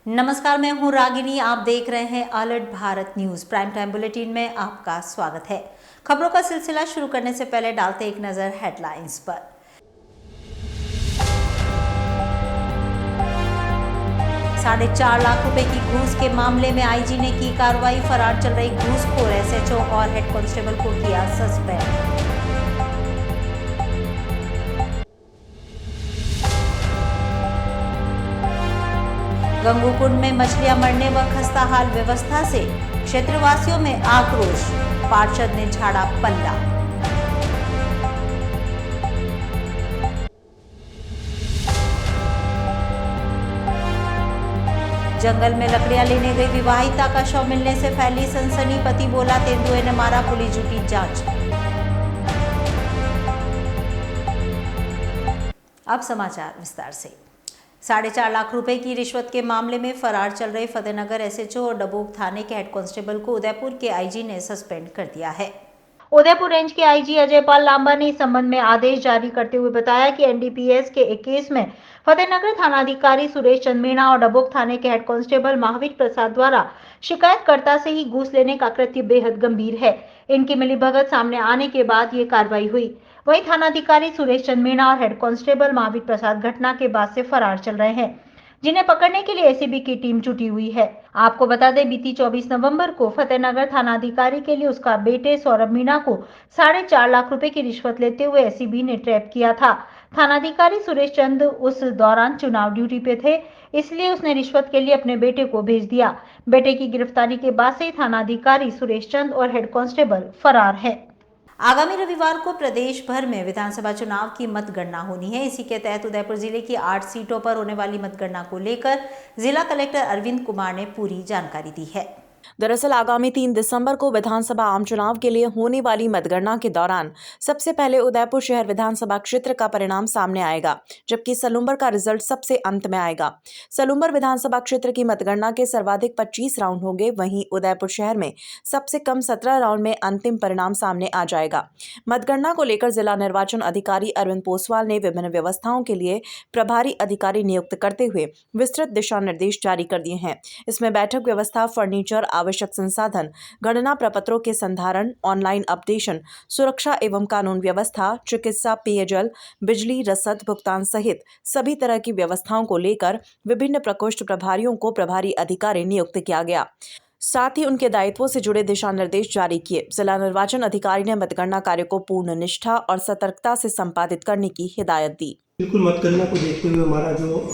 नमस्कार, मैं हूं रागिनी। आप देख रहे हैं alert Bharat news prime time bulletin में आपका स्वागत है। खबरों का सिलसिला शुरू करने से पहले डालते एक नजर हेडलाइंस पर। 4.5 लाख रुपए की घूस के मामले में आईजी ने की कार्रवाई। फरार चल रही घूसखोर एसएचओ और हेड कांस्टेबल को किया सस्पेंड। गंगूकुंड में मछलियां मरने व खस्ताहाल व्यवस्था से क्षेत्रवासियों में आक्रोश। पार्षद ने झाड़ा पल्ला। जंगल में लकड़ियां लेने गई विवाहिता का शव मिलने से फैली सनसनी। पति बोला तेंदुए ने मारा, पुलिस जुटी जांच। अब समाचार विस्तार से। 4.5 लाख रुपए की रिश्वत के मामले में फरार चल रहे फतेहनगर एसएचओ और डबोक थाने के हेड कांस्टेबल को उदयपुर के आईजी ने सस्पेंड कर दिया है। उदयपुर रेंज के आईजी अजय पाल लांबा ने इस संबंध में आदेश जारी करते हुए बताया कि एनडीपीएस के एक केस में फतेहनगर थानाधिकारी सुरेश चंद मीणा और डबोक थाने के हेड कांस्टेबल महावीर प्रसाद द्वारा शिकायतकर्ता से ही घूस लेने का कृत्य बेहद गंभीर है। इनकी मिलीभगत सामने आने के बाद ये कार्रवाई हुई। वहीं थानाधिकारी सुरेश चंद मीणा और हेड कांस्टेबल महावीर प्रसाद घटना के बाद से फरार चल रहे हैं, जिन्हें पकड़ने के लिए एसीबी की टीम जुटी हुई है। आपको बता दें, बीती 24 नवंबर को फतेहनगर थानाधिकारी के लिए उसका बेटे सौरभ मीणा को 4.5 लाख रुपए की रिश्वत लेते हुए एसीबी ने ट्रैप किया था। थानाधिकारी सुरेश चंद उस दौरान चुनाव ड्यूटी पे थे, इसलिए उसने रिश्वत के लिए अपने बेटे को भेज दिया। बेटे की गिरफ्तारी के बाद से थानाधिकारी सुरेश चंद और हेड कांस्टेबल फरार है। आगामी रविवार को प्रदेश भर में विधानसभा चुनाव की मतगणना होनी है। इसी के तहत उदयपुर जिले की 8 सीटों पर होने वाली मतगणना को लेकर जिला कलेक्टर अरविंद कुमार ने पूरी जानकारी दी है। दरअसल आगामी 3 दिसंबर को विधानसभा आम चुनाव के लिए होने वाली मतगणना के दौरान सबसे पहले उदयपुर शहर विधानसभा क्षेत्र का परिणाम सामने आएगा, जबकि सलूम्बर का रिजल्ट सबसे अंत में आएगा। सलूम्बर विधानसभा क्षेत्र की मतगणना के सर्वाधिक 25 राउंड होंगे, वहीं उदयपुर शहर में सबसे कम 17 राउंड में अंतिम परिणाम सामने आ जाएगा। मतगणना को लेकर जिला निर्वाचन अधिकारी अरविंद पोसवाल ने विभिन्न व्यवस्थाओं के लिए प्रभारी अधिकारी नियुक्त करते हुए विस्तृत दिशा निर्देश जारी कर दिए हैं। इसमें बैठक व्यवस्था, फर्नीचर, आवश्यक संसाधन, गणना प्रपत्रों के संधारण, ऑनलाइन अपडेशन, सुरक्षा एवं कानून व्यवस्था, चिकित्सा, पेयजल, बिजली, रसद भुगतान सहित सभी तरह की व्यवस्थाओं को लेकर विभिन्न प्रकोष्ठ प्रभारियों को प्रभारी अधिकारी नियुक्त किया गया। साथ ही उनके दायित्वों से जुड़े दिशा निर्देश जारी किए। जिला निर्वाचन अधिकारी ने मतगणना कार्य को पूर्ण निष्ठा और सतर्कता से संपादित करने की हिदायत दी। बिल्कुल मतगणना को देखते हुए हमारा जो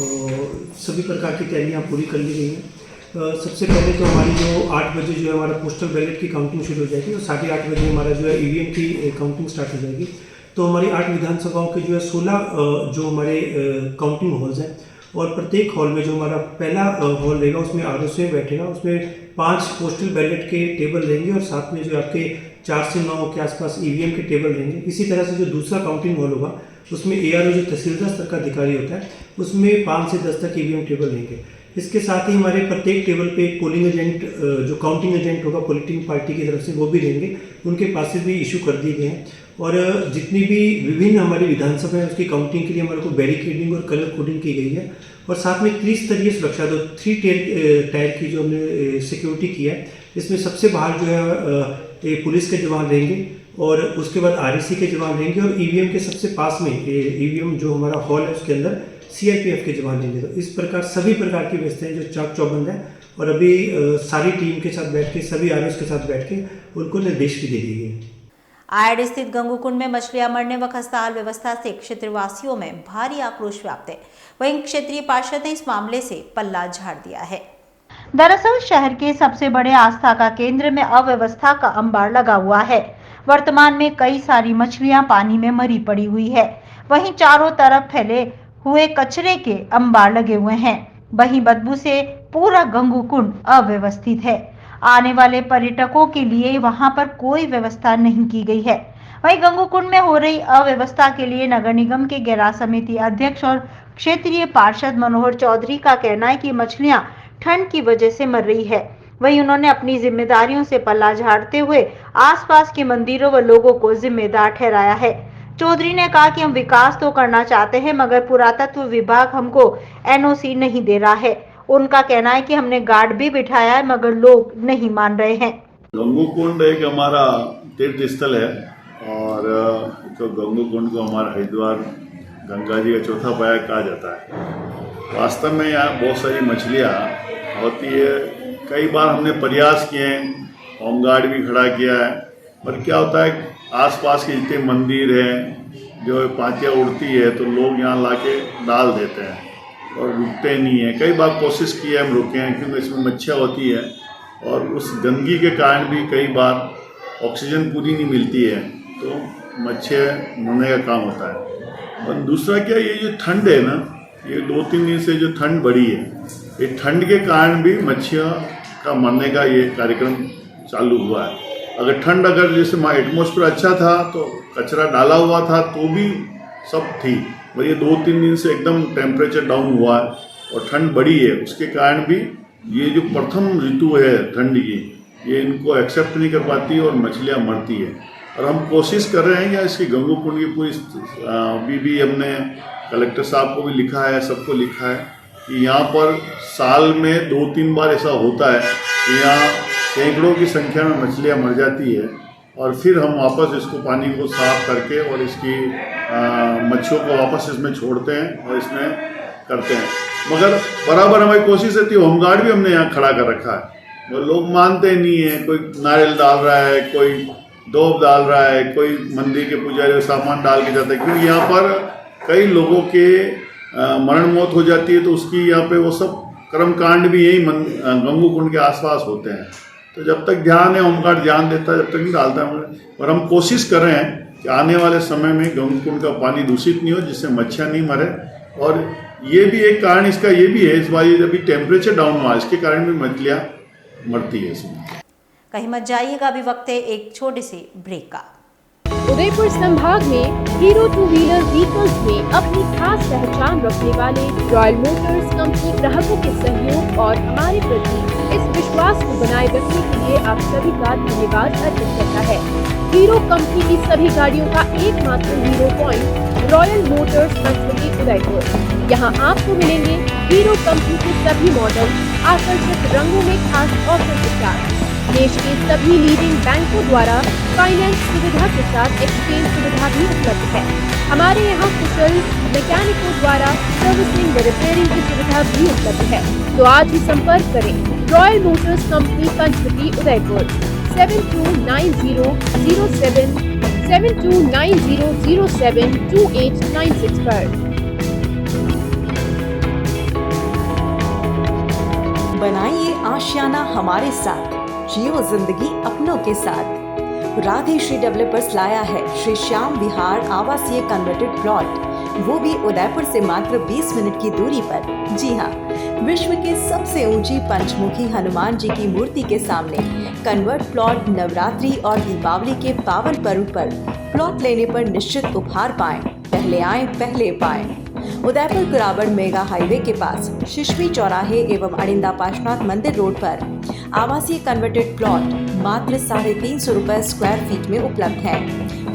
सभी प्रकार की तैयारियां पूरी कर ली गई हैं। सबसे पहले तो हमारी जो 8 बजे जो है हमारा पोस्टल बैलेट की काउंटिंग शुरू हो जाएगी और 8:30 बजे हमारा जो है ईवीएम की काउंटिंग स्टार्ट हो जाएगी। तो हमारी 8 विधानसभाओं के जो है 16 जो हमारे काउंटिंग हॉल्स हैं और प्रत्येक हॉल में जो हमारा पहला हॉल रहेगा उसमें आरओसी बैठेगा, उसमें 5 पोस्टल बैलेट के टेबल रहेंगे और साथ में जो आपके 4 से 9 के आसपास ईवीएम के टेबल रहेंगे। इसी तरह से जो दूसरा काउंटिंग हॉल होगा उसमें एआरओ जो तहसीलदार स्तर का अधिकारी होता है उसमें 5 से 10 तक ईवीएम टेबल रहेंगे। इसके साथ ही हमारे प्रत्येक टेबल पे एक पोलिंग एजेंट जो काउंटिंग एजेंट होगा पोलिटिंग पार्टी की तरफ से वो भी रहेंगे, उनके पासेस भी इशू कर दिए गए हैं। और जितनी भी विभिन्न हमारी विधानसभा है उसकी काउंटिंग के लिए हमारे को बैरिकेडिंग और कलर कोडिंग की गई है और साथ में त्रिस्तरीय सुरक्षा, तो 3 टायर की जो हमने सिक्योरिटी की है। इसमें सबसे बाहर जो है पुलिस के जवान रहेंगे और उसके बाद आरएसी के जवान रहेंगे और ईवीएम के सबसे पास में ईवीएम जो हमारा हॉल है उसके अंदर सीआरपीएफ के जवान रहेंगे। तो इस प्रकार सभी प्रकार की व्यवस्थाएं जो चाक चौबंद है और अभी सारी टीम के साथ बैठ के सभी आरओस के साथ बैठ के उनको निर्देश भी दे दिए गए। आयड स्थित गंगूकुंड में मछलियां मरने व खस्ताहाल व्यवस्था से क्षेत्रवासियों में भारी आक्रोश व्याप्त है। वहीं क्षेत्रीय पार्षद ने इस मामले से पल्ला झाड़ दिया है। दरअसल शहर के सबसे बड़े आस्था का केंद्र में अव्यवस्था का अंबार लगा हुआ है। वर्तमान में कई सारी मछलियां पानी में मरी पड़ी हुई है। वहीं चारों तरफ फैले हुए कचरे के अंबार लगे हुए हैं। वहीं बदबू से पूरा गंगूकुंड अव्यवस्थित है। आने वाले पर्यटकों के लिए वहां पर कोई व्यवस्था नहीं की गई है। वहीं गंगूकुंड में हो रही अव्यवस्था के लिए नगर निगम के गैराज समिति अध्यक्ष और क्षेत्रीय पार्षद मनोहर चौधरी का कहना है कि मछलियां ठंड की वजह से मर रही है। वहीं उन्होंने अपनी जिम्मेदारियों से पल्ला झाड़ते हुए आसपास के मंदिरों व लोगों को जिम्मेदार ठहराया है। चौधरी ने कहा कि हम विकास तो करना चाहते हैं मगर पुरातत्व विभाग हमको एनओसी नहीं दे रहा है उनका कहना है कि हमने गार्ड भी बिठाया है मगर लोग नहीं मान रहे हैं। गंगू कुंड एक हमारा तीर्थ स्थल है और तो गंगू कुंड को हमारा हरिद्वार गंगा जी का चौथा पाया कहा जाता है। वास्तव में यहाँ बहुत सारी मछलियाँ होती है। कई बार हमने प्रयास किए हैं, होमगार्ड भी खड़ा किया है, पर क्या होता है आसपास के जितने मंदिर हैं जो पातियाँ उड़ती है तो लोग यहाँ लाके डाल देते हैं और रुकते नहीं है। कई बार कोशिश की है हम रुके हैं क्योंकि इसमें मच्छियाँ होती है और उस गंदगी के कारण भी कई बार ऑक्सीजन पूरी नहीं मिलती है तो मच्छियाँ मरने का काम होता है। और दूसरा क्या ये जो ठंड है ना, ये 2-3 दिन से जो ठंड बढ़ी है, ये ठंड के कारण भी मच्छियाँ का मरने का ये कार्यक्रम चालू हुआ है। अगर जैसे एटमॉस्फेयर अच्छा था तो कचरा डाला हुआ था तो भी सब थी, पर ये 2-3 दिन से एकदम टेम्परेचर डाउन हुआ है और ठंड बढ़ी है, उसके कारण भी ये जो प्रथम ऋतु है ठंड की, ये इनको एक्सेप्ट नहीं कर पाती और मछलियाँ मरती है। और हम कोशिश कर रहे हैं या इसकी गंगू कुंड की पूरी अभी भी हमने कलेक्टर साहब को भी लिखा है, सबको लिखा है कि यहाँ पर साल में 2-3 बार ऐसा होता है कि यहाँ सैकड़ों की संख्या में मछलियाँ मर जाती है और फिर हम वापस इसको पानी को साफ करके और इसकी मच्छियों को वापस इसमें छोड़ते हैं और इसमें करते हैं। मगर बराबर हमारी कोशिश रहती है, होमगार्ड भी हमने यहाँ खड़ा कर रखा है और लोग मानते नहीं है। कोई नारियल डाल रहा है, कोई दोब डाल रहा है, कोई मंदिर के पुजारी सामान डाल के जाता है, क्योंकि यहाँ पर कई लोगों के मरण मौत हो जाती है तो उसकी यहाँ पे वो सब कर्मकांड भी यही गंगू कुंड के आसपास होते हैं। तो जब तक ध्यान है, होमगार्ड ध्यान देता है, जब तक नहीं डालता है। और हम कोशिश कर रहे हैं कि आने वाले समय में गंगू कुंड का पानी दूषित नहीं हो, जिससे मच्छियाँ नहीं मरे। और ये भी एक कारण इसका ये भी है, इस बार ये अभी टेम्परेचर डाउन हुआ, इसके कारण भी मछलियाँ मरती है इसमें। कहीं मत जाइएगा, अभी वक्त है एक छोटी सी ब्रेक का। उदयपुर संभाग में हीरो 2 व्हीलर व्हीकल्स में अपनी खास पहचान रखने वाले रॉयल मोटर्स कंपनी ग्राहकों के सहयोग और हमारे प्रति इस विश्वास को बनाए रखने के लिए आप सभी का धन्यवाद अर्पित करता है। हीरो कंपनी की सभी गाड़ियों का एकमात्र hero point royal motors Panchavati Udaipur. यहाँ आपको मिलेंगे हीरो कंपनी के सभी मॉडल आकर्षक रंगों में खास ऑफर के साथ। देश के सभी लीडिंग बैंकों द्वारा फाइनेंस सुविधा के साथ एक्सचेंज सुविधा भी उपलब्ध है। हमारे यहाँ कुशल मैकेनिकों द्वारा सर्विसिंग व रिपेयरिंग की सुविधा भी उपलब्ध है। तो आज ही संपर्क करें royal motors company Panchavati Udaipur 7290072896 पर। बनाइए आशियाना हमारे साथ, जियो जिंदगी अपनों के साथ। राधे श्री डेवलपर्स लाया है श्री श्याम विहार आवासीय कन्वर्टेड प्लॉट, वो भी उदयपुर से मात्र 20 मिनट की दूरी पर। जी हाँ, विश्व के सबसे ऊंची पंचमुखी हनुमान जी की मूर्ति के सामने कन्वर्ट प्लॉट नवरात्रि और दीपावली के पावन पर्व पर प्लॉट लेने पर निश्चित उपहार पाएं। पहले आएं पहले पाएं। उदयपुर कुराबड़ मेगा हाईवे के पास शिशवी चौराहे एवं अड़िंदा पाशनाथ मंदिर रोड पर आवासीय कन्वर्टेड प्लॉट मात्र 350 रुपए स्क्वायर फीट में उपलब्ध है।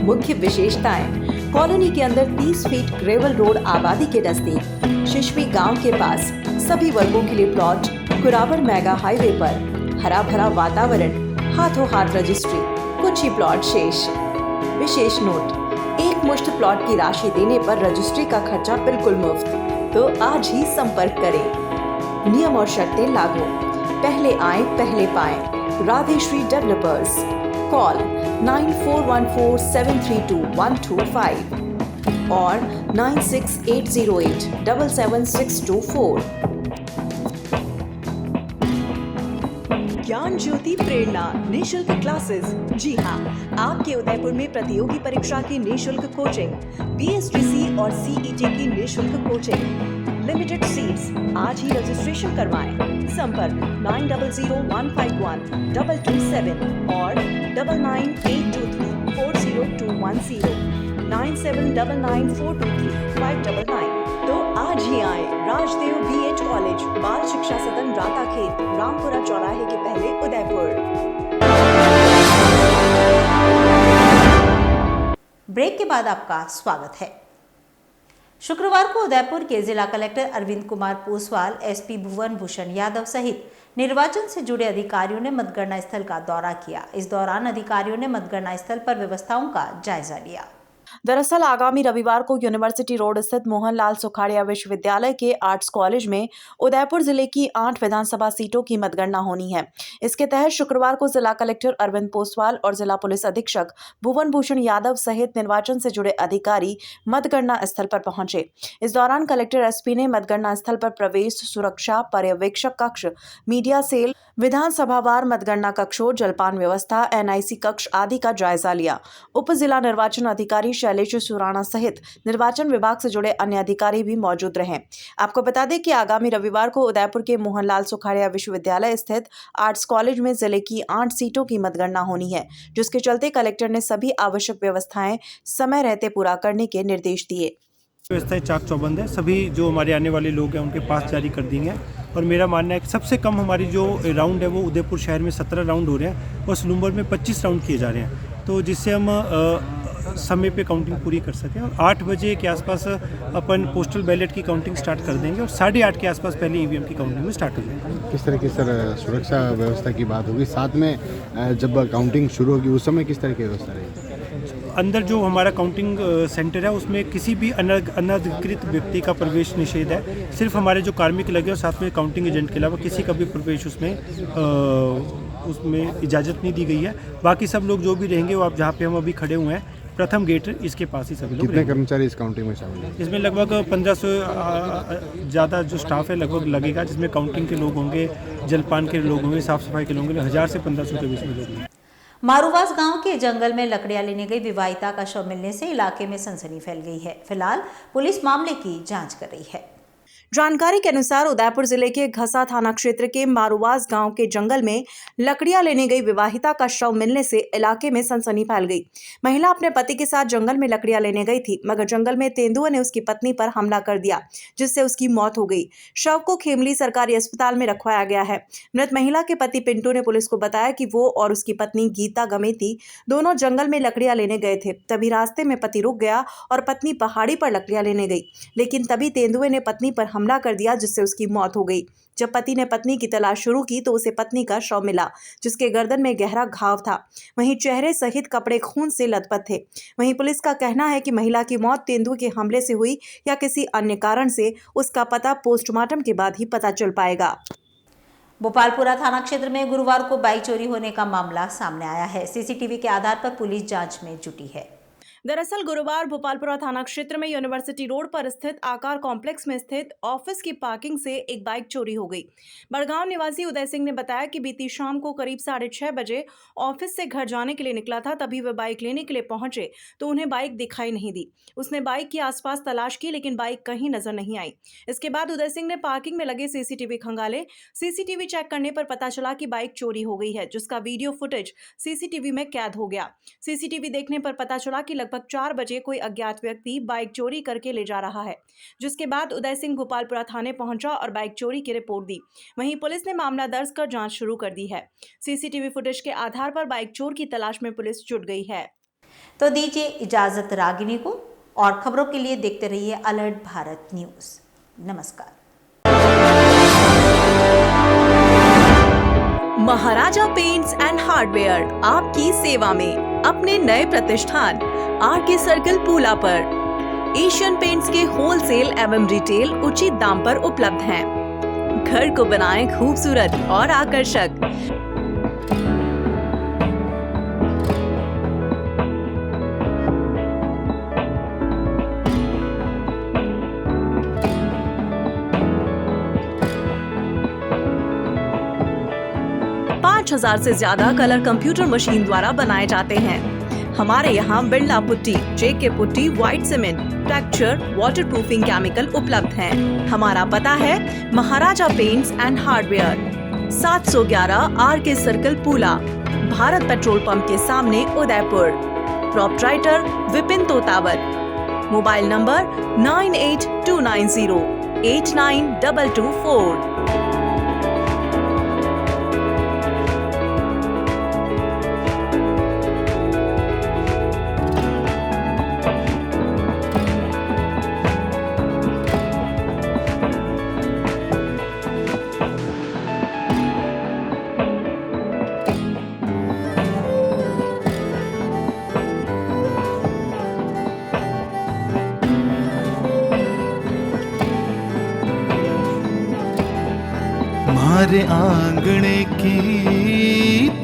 मुख्य विशेषताएं: कॉलोनी के अंदर 30 फीट ग्रेवल रोड आबादी के नजदीक, शिशवी गांव के पास सभी वर्गों के लिए प्लॉट, कुराबड़ मेगा हाईवे पर हरा भरा वातावरण, हाथों हाथ रजिस्ट्री, कुछ ही प्लॉट शेष। विशेष नोट: एक मुश्त प्लॉट की राशि देने पर रजिस्ट्री का खर्चा बिल्कुल मुफ्त। तो आज ही संपर्क करें। नियम और शर्तें लागू। पहले आए पहले पाएं। राधे श्री डेवलपर्स। कॉल 9414732125 और 9680877624। ज्ञान ज्योति प्रेरणा निःशुल्क क्लासेस। जी हाँ, आपके उदयपुर में प्रतियोगी परीक्षा की निःशुल्क कोचिंग, BSTC और CET की निःशुल्क कोचिंग, लिमिटेड सीट्स। आज ही रजिस्ट्रेशन करवाएं। संपर्क 9001512227 और 9982340210 9799423599। तो आज ही आए राजदेव BH कॉलेज, बाल शिक्षा सदन, राता खेत, रामपुरा चौराहे के पहले, उदयपुर। ब्रेक के बाद आपका स्वागत है। शुक्रवार को उदयपुर के जिला कलेक्टर अरविंद कुमार पोसवाल, एसपी भुवन भूषण यादव सहित निर्वाचन से जुड़े अधिकारियों ने मतगणना स्थल का दौरा किया। इस दौरान अधिकारियों ने मतगणना स्थल पर व्यवस्थाओं का जायजा लिया। दरअसल आगामी रविवार को यूनिवर्सिटी रोड स्थित मोहनलाल सुखाड़िया विश्वविद्यालय के आर्ट्स कॉलेज में उदयपुर जिले की 8 विधानसभा सीटों की मतगणना होनी है। इसके तहत शुक्रवार को जिला कलेक्टर अरविंद पोसवाल और जिला पुलिस अधीक्षक भुवन भूषण यादव सहित निर्वाचन से जुड़े अधिकारी मतगणना स्थल पर पहुंचे। इस दौरान कलेक्टर एसपी ने मतगणना स्थल पर प्रवेश, सुरक्षा, पर्यवेक्षक कक्ष, मीडिया सेल, विधानसभावार मतगणना कक्षों, जलपान व्यवस्था, एनआईसी कक्ष आदि का जायजा लिया। उप जिला निर्वाचन अधिकारी शैलेश सुराणा सहित निर्वाचन विभाग से जुड़े अन्य अधिकारी भी मौजूद रहे। आपको बता दें कि आगामी रविवार को उदयपुर के मोहनलाल सुखाड़िया विश्वविद्यालय स्थित आर्ट्स कॉलेज में जिले की 8 सीटों की मतगणना होनी है, जिसके चलते कलेक्टर ने सभी आवश्यक व्यवस्थाएं समय रहते पूरा करने के निर्देश दिए। व्यवस्थाएं चाक चौबंद है, सभी जो हमारे आने वाले लोग हैं उनके पास जारी कर दी हैं। और मेरा मानना है कि सबसे कम हमारी जो राउंड है वो उदयपुर शहर में 17 राउंड हो रहे हैं और सलूम्बर में 25 राउंड किए जा रहे हैं, तो जिससे हम समय पे काउंटिंग पूरी कर सकें। और 8 बजे के आसपास अपन पोस्टल बैलेट की काउंटिंग स्टार्ट कर देंगे और 8:30 के आसपास पहले ईवीएम की काउंटिंग में स्टार्ट हो जाएगी। किस तरह की सर सुरक्षा व्यवस्था की बात होगी, साथ में जब काउंटिंग शुरू होगी उस समय किस तरह की व्यवस्था रहेगी? अंदर जो हमारा काउंटिंग सेंटर है उसमें किसी भी अनधिकृत व्यक्ति का प्रवेश निषेध है। सिर्फ हमारे जो कार्मिक लगे और साथ में काउंटिंग एजेंट के अलावा किसी का भी प्रवेश उसमें इजाज़त नहीं दी गई है। बाकी सब लोग जो भी रहेंगे वो आप जहाँ पे हम अभी खड़े हुए हैं प्रथम गेट, इसके पास ही सभी लोग। कितने कर्मचारी इस काउंटिंग में शामिल हैं? इसमें लगभग 1500 ज़्यादा जो स्टाफ है लगभग लगेगा, जिसमें काउंटिंग के लोग होंगे, जलपान के लोग होंगे, साफ सफाई के लोग होंगे। 1000 से 1500 के बीच में लोग हैं। मारूवास गांव के जंगल में लकड़ियां लेने गई विवाहिता का शव मिलने से इलाके में सनसनी फैल गई है। फिलहाल पुलिस मामले की जांच कर रही है। जानकारी के अनुसार उदयपुर जिले के घसा थाना क्षेत्र के मारूवास गांव के जंगल में लकड़ियां लेने गई विवाहिता का शव मिलने से इलाके में सनसनी फैल गई। महिला अपने पति के साथ जंगल में लकड़ियां लेने गई थी, मगर जंगल में तेंदुए ने उसकी पत्नी पर हमला कर दिया, जिससे उसकी मौत हो गई। शव को खेमली सरकारी अस्पताल में रखवाया गया है। मृत महिला के पति पिंटू ने पुलिस को बताया कि वो और उसकी पत्नी गीता गमेती दोनों जंगल में लकड़ियां लेने गए थे। तभी रास्ते में पति रुक गया और पत्नी पहाड़ी पर लकड़ियां लेने गई, लेकिन तभी तेंदुए ने पत्नी पर हमला कर दिया, जिससे उसकी मौत हो गई। जब पति ने पत्नी की तलाश शुरू की तो उसे पत्नी का शव मिला, जिसके गर्दन में गहरा घाव था। वहीं चेहरे सहित कपड़े खून से लथपथ थे। वहीं पुलिस का कहना है कि महिला की मौत तेंदुए के हमले से हुई या किसी अन्य कारण से, उसका पता पोस्टमार्टम के बाद ही पता चल पाएगा। भोपालपुरा थाना क्षेत्र में गुरुवार को बाइक चोरी होने का मामला सामने आया है। सीसीटीवी के आधार पर पुलिस जांच में जुटी है। दरअसल गुरुवार भोपालपुरा थाना क्षेत्र में यूनिवर्सिटी रोड पर स्थित आकार कॉम्प्लेक्स में स्थित ऑफिस की पार्किंग से एक बाइक चोरी हो गई। बड़गांव निवासी उदय सिंह ने बताया कि बीती शाम को करीब 6:30 बजे ऑफिस से घर जाने के लिए निकला था। तभी वह बाइक लेने के लिए पहुंचे तो उन्हें बाइक दिखाई नहीं दी। उसने बाइक के आसपास तलाश की, लेकिन बाइक कहीं नजर नहीं आई। इसके बाद उदय सिंह ने पार्किंग में लगे सीसीटीवी खंगाले। सीसीटीवी चेक करने पर पता चला कि बाइक चोरी हो गई है, जिसका वीडियो फुटेज सीसीटीवी में कैद हो गया। सीसीटीवी देखने पर पता चला कि लगभग 4 बजे कोई अज्ञात व्यक्ति बाइक चोरी करके ले जा रहा है, जिसके बाद उदय सिंह भोपालपुरा थाने पहुंचा और बाइक चोरी की रिपोर्ट दी। वहीं पुलिस ने मामला दर्ज कर जांच शुरू कर दी है। सीसीटीवी फुटेज के आधार पर बाइक चोर की तलाश में पुलिस जुट गई है। तो दीजिए इजाजत रागिनी को, और खबरों के लिए देखते रहिए अलर्ट भारत न्यूज। नमस्कार। महाराजा पेंट्स एंड हार्डवेयर आपकी सेवा में अपने नए प्रतिष्ठान आरके सर्कल पूला पर एशियन पेंट्स के होलसेल एवं रिटेल उचित दाम पर उपलब्ध हैं। घर को बनाएं खूबसूरत और आकर्षक। हजार से ज्यादा कलर कंप्यूटर मशीन द्वारा बनाए जाते हैं। हमारे यहाँ Birla putty, JK putty, white cement, texture, waterproofing chemical उपलब्ध हैं। हमारा पता है Maharaja paints and hardware, 711 RK circle Pula, Bharat petrol pump के सामने Udaipur. Proprietor Vipin Totawat. Mobile number 9829089224। मारे आंगणे की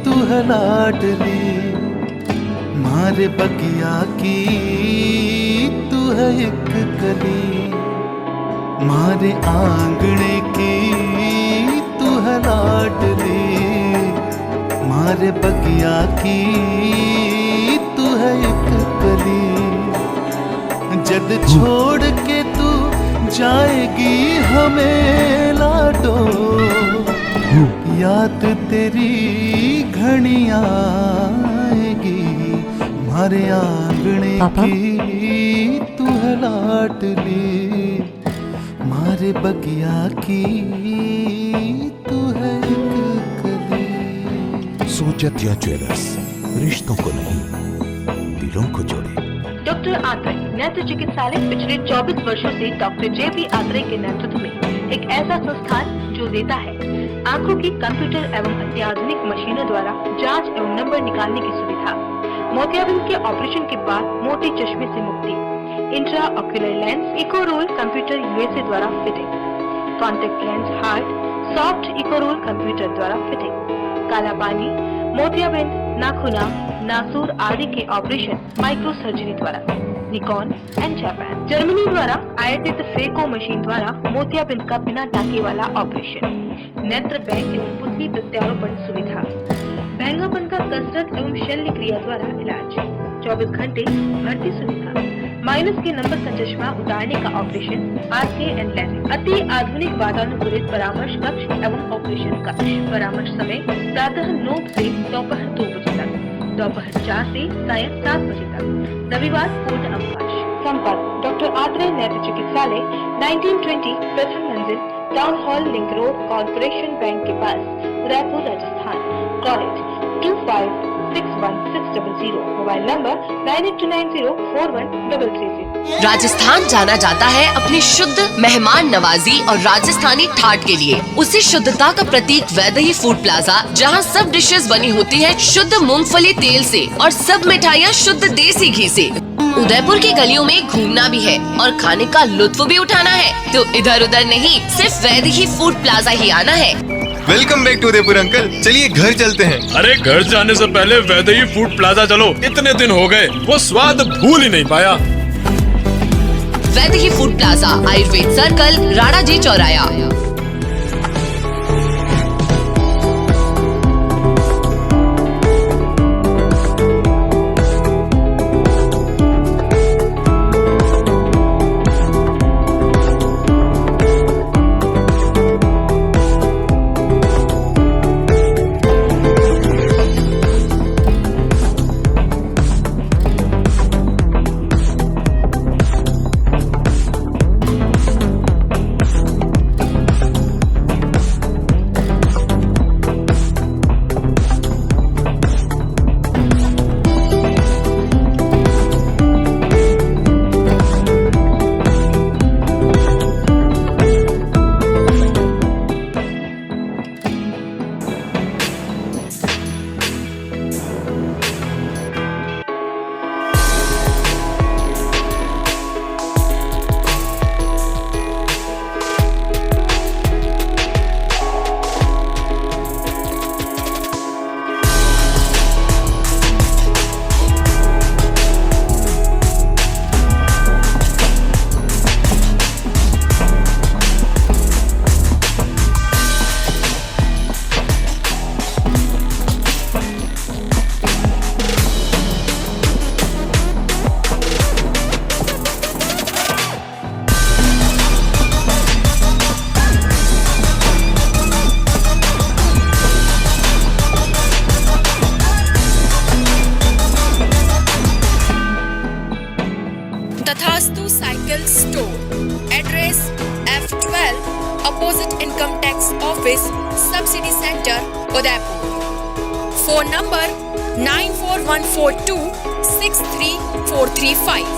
तू है लाडली, मारे बगिया की तू है एक कली, मारे आंगणे की तू है लाडली, मारे बगिया की तू है एक कली। जद छोड़ के तू जाएगी हमें लाडो, याद तेरी घनी आएगी, मारे आंगणे की तू है लाडली, मारे बगिया की तू है एक कली। सोजतिया ज्वेलर्स, रिश्तों को नहीं दिलों को जोड़े। डॉक्टर आत्रे नेत्र चिकित्सालय पिछले 24 वर्षों से डॉक्टर JP आत्रे के नेतृत्व में एक ऐसा संस्थान जो देता है आंखों की कंप्यूटर एवं अत्याधुनिक मशीनों द्वारा जांच एवं नंबर निकालने की सुविधा, मोतियाबिंद के ऑपरेशन के बाद मोटे चश्मे से मुक्ति, intra ocular lens eco roll computer USA द्वारा fitting, contact lens hard soft eco roll computer द्वारा फिटिंग, काला पानी, मोतियाबिंद, नाखूना, नासूर आदि के ऑपरेशन माइक्रो सर्जरी द्वारा, निकॉन एंड जापान, जर्मनी द्वारा आयातित फेको मशीन द्वारा मोतियाबिंद का बिना टाके वाला ऑपरेशन, नेत्र बैंक एवं पुतली प्रत्यारोपण सुविधा, महंगापन का कसरत एवं शल्य क्रिया द्वारा इलाज, 24 घंटे भर्ती सुविधा, माइनस के नंबर का चश्मा उतारने का ऑपरेशन, RK एंड लेंस, अति आधुनिक वातानुकूलित परामर्श कक्ष एवं ऑपरेशन कक्ष, परामर्श समय प्रातः 9 से दोपहर 2 बजे तक, दोपहर 4 से सायं 7 बजे तक, रविवार पूर्ण अवकाश। संपर्क डॉक्टर आत्रे नेत्र चिकित्सालय 1920 प्रथम मंजिल, town hall link road, corporation bank के पास, Udaipur Rajasthan. College 25616000, mobile number 9829041333। Rajasthan जाना जाता है अपनी शुद्ध मेहमान नवाजी और राजस्थानी ठाट के लिए। उसी शुद्धता का प्रतीक वैदेही फूड प्लाजा, जहां सब डिशेस बनी होती है शुद्ध मूंगफली तेल से और सब मिठाइयाँ शुद्ध देसी घी से। उदयपुर की गलियों में घूमना भी है और खाने का लुत्फ भी उठाना है, तो इधर उधर नहीं, सिर्फ वैदेही फूड प्लाजा ही आना है। Welcome back to Udaipur uncle, चलिए घर चलते हैं। अरे घर जाने से पहले वैदेही फूड प्लाजा चलो, इतने दिन हो गए वो स्वाद भूल ही नहीं पाया। Vaidehi food plaza, Ayurved circle, Rana ji चौराया। Tathastu cycle store, address F12 opposite income tax office, subsidy centre, Udaipur. Phone number 9414263435।